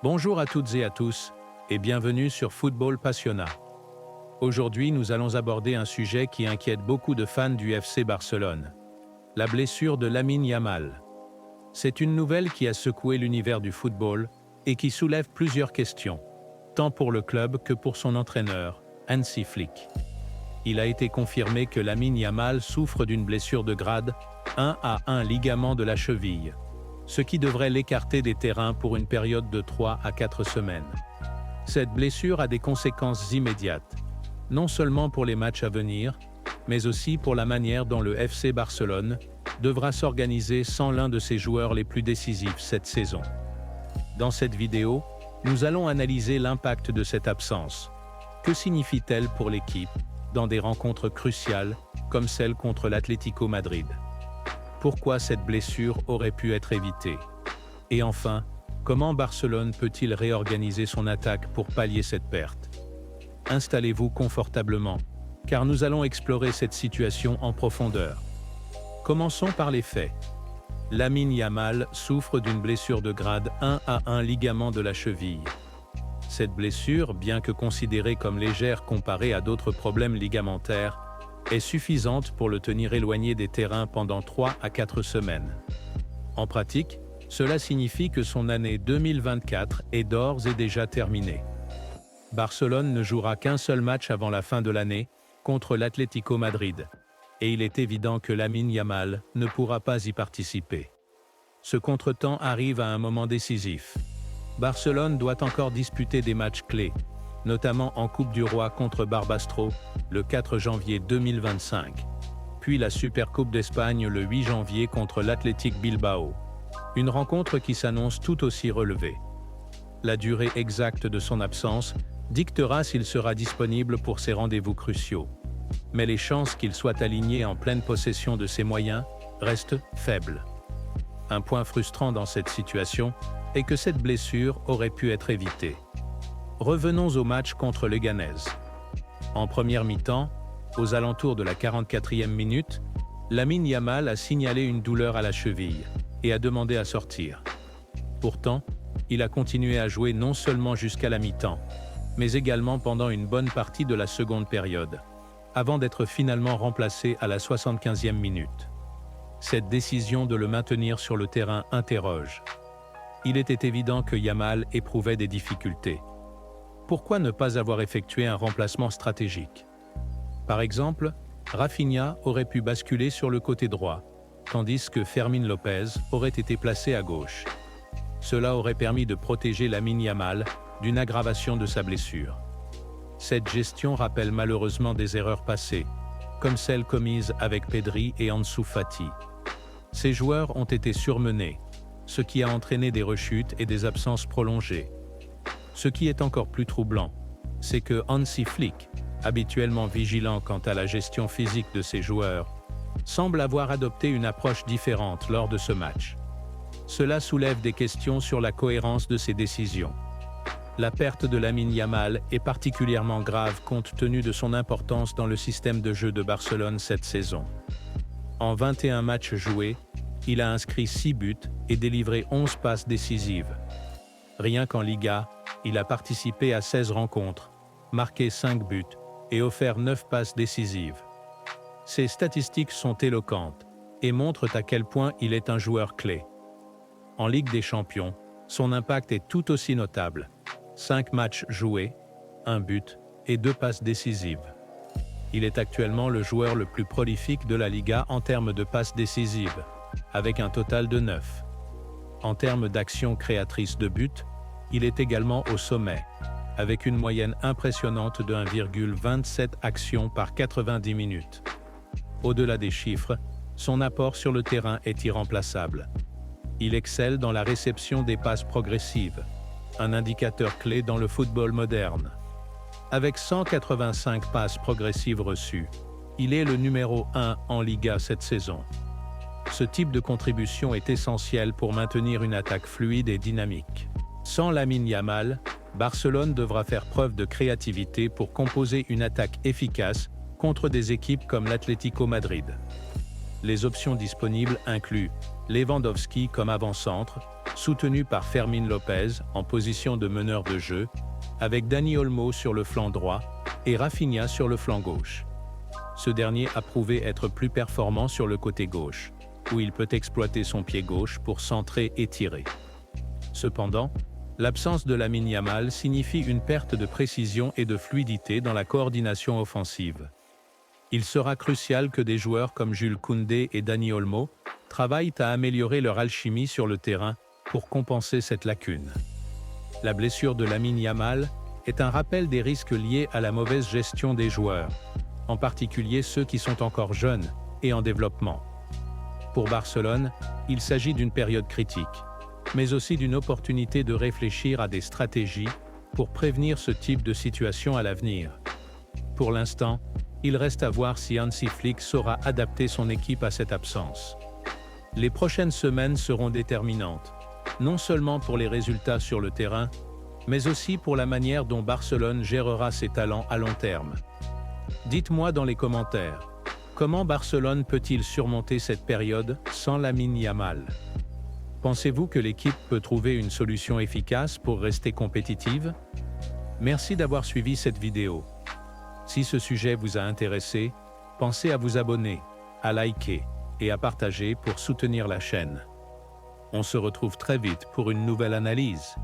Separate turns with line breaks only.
Bonjour à toutes et à tous, et bienvenue sur Football Passionna. Aujourd'hui, nous allons aborder un sujet qui inquiète beaucoup de fans du FC Barcelone. La blessure de Lamine Yamal. C'est une nouvelle qui a secoué l'univers du football et qui soulève plusieurs questions, tant pour le club que pour son entraîneur, Hansi Flick. Il a été confirmé que Lamine Yamal souffre d'une blessure de grade 1 à un ligament de la cheville, ce qui devrait l'écarter des terrains pour une période de 3 à 4 semaines. Cette blessure a des conséquences immédiates, non seulement pour les matchs à venir, mais aussi pour la manière dont le FC Barcelone devra s'organiser sans l'un de ses joueurs les plus décisifs cette saison. Dans cette vidéo, nous allons analyser l'impact de cette absence. Que signifie-t-elle pour l'équipe dans des rencontres cruciales comme celle contre l'Atlético Madrid? Pourquoi cette blessure aurait pu être évitée? Et enfin, comment Barcelone peut-il réorganiser son attaque pour pallier cette perte? Installez-vous confortablement, car nous allons explorer cette situation en profondeur. Commençons par les faits. Lamine Yamal souffre d'une blessure de grade 1 à un ligament de la cheville. Cette blessure, bien que considérée comme légère comparée à d'autres problèmes ligamentaires, est suffisante pour le tenir éloigné des terrains pendant 3 à 4 semaines. En pratique, cela signifie que son année 2024 est d'ores et déjà terminée. Barcelone ne jouera qu'un seul match avant la fin de l'année, contre l'Atlético Madrid, et il est évident que Lamine Yamal ne pourra pas y participer. Ce contretemps arrive à un moment décisif. Barcelone doit encore disputer des matchs clés, notamment en Coupe du Roi contre Barbastro, le 4 janvier 2025, puis la Supercoupe d'Espagne le 8 janvier contre l'Athletic Bilbao. Une rencontre qui s'annonce tout aussi relevée. La durée exacte de son absence dictera s'il sera disponible pour ces rendez-vous cruciaux. Mais les chances qu'il soit aligné en pleine possession de ses moyens restent faibles. Un point frustrant dans cette situation est que cette blessure aurait pu être évitée. Revenons au match contre Leganés. En première mi-temps, aux alentours de la 44e minute, Lamine Yamal a signalé une douleur à la cheville et a demandé à sortir. Pourtant, il a continué à jouer non seulement jusqu'à la mi-temps, mais également pendant une bonne partie de la seconde période, avant d'être finalement remplacé à la 75e minute. Cette décision de le maintenir sur le terrain interroge. Il était évident que Yamal éprouvait des difficultés. Pourquoi ne pas avoir effectué un remplacement stratégique? Par exemple, Rafinha aurait pu basculer sur le côté droit, tandis que Fermín López aurait été placé à gauche. Cela aurait permis de protéger Lamine Yamal d'une aggravation de sa blessure. Cette gestion rappelle malheureusement des erreurs passées, comme celles commises avec Pedri et Ansu Fati. Ces joueurs ont été surmenés, ce qui a entraîné des rechutes et des absences prolongées. Ce qui est encore plus troublant, c'est que Hansi Flick, habituellement vigilant quant à la gestion physique de ses joueurs, semble avoir adopté une approche différente lors de ce match. Cela soulève des questions sur la cohérence de ses décisions. La perte de Lamine Yamal est particulièrement grave compte tenu de son importance dans le système de jeu de Barcelone cette saison. En 21 matchs joués, il a inscrit 6 buts et délivré 11 passes décisives. Rien qu'en Liga, il a participé à 16 rencontres, marqué 5 buts et offert 9 passes décisives. Ces statistiques sont éloquentes et montrent à quel point il est un joueur clé. En Ligue des Champions, son impact est tout aussi notable. 5 matchs joués, 1 but et 2 passes décisives. Il est actuellement le joueur le plus prolifique de la Liga en termes de passes décisives, avec un total de 9. En termes d'actions créatrices de but, il est également au sommet, avec une moyenne impressionnante de 1,27 actions par 90 minutes. Au-delà des chiffres, son apport sur le terrain est irremplaçable. Il excelle dans la réception des passes progressives, un indicateur clé dans le football moderne. Avec 185 passes progressives reçues, il est le numéro 1 en Liga cette saison. Ce type de contribution est essentiel pour maintenir une attaque fluide et dynamique. Sans Lamine Yamal, Barcelone devra faire preuve de créativité pour composer une attaque efficace contre des équipes comme l'Atlético Madrid. Les options disponibles incluent Lewandowski comme avant-centre, soutenu par Fermín López en position de meneur de jeu, avec Dani Olmo sur le flanc droit et Rafinha sur le flanc gauche. Ce dernier a prouvé être plus performant sur le côté gauche, où il peut exploiter son pied gauche pour centrer et tirer. Cependant, l'absence de Lamine Yamal signifie une perte de précision et de fluidité dans la coordination offensive. Il sera crucial que des joueurs comme Jules Koundé et Dani Olmo travaillent à améliorer leur alchimie sur le terrain pour compenser cette lacune. La blessure de Lamine Yamal est un rappel des risques liés à la mauvaise gestion des joueurs, en particulier ceux qui sont encore jeunes et en développement. Pour Barcelone, il s'agit d'une période critique, mais aussi d'une opportunité de réfléchir à des stratégies pour prévenir ce type de situation à l'avenir. Pour l'instant, il reste à voir si Hansi Flick saura adapter son équipe à cette absence. Les prochaines semaines seront déterminantes, non seulement pour les résultats sur le terrain, mais aussi pour la manière dont Barcelone gérera ses talents à long terme. Dites-moi dans les commentaires, comment Barcelone peut-il surmonter cette période sans Lamine Yamal? Pensez-vous que l'équipe peut trouver une solution efficace pour rester compétitive? Merci d'avoir suivi cette vidéo. Si ce sujet vous a intéressé, pensez à vous abonner, à liker et à partager pour soutenir la chaîne. On se retrouve très vite pour une nouvelle analyse.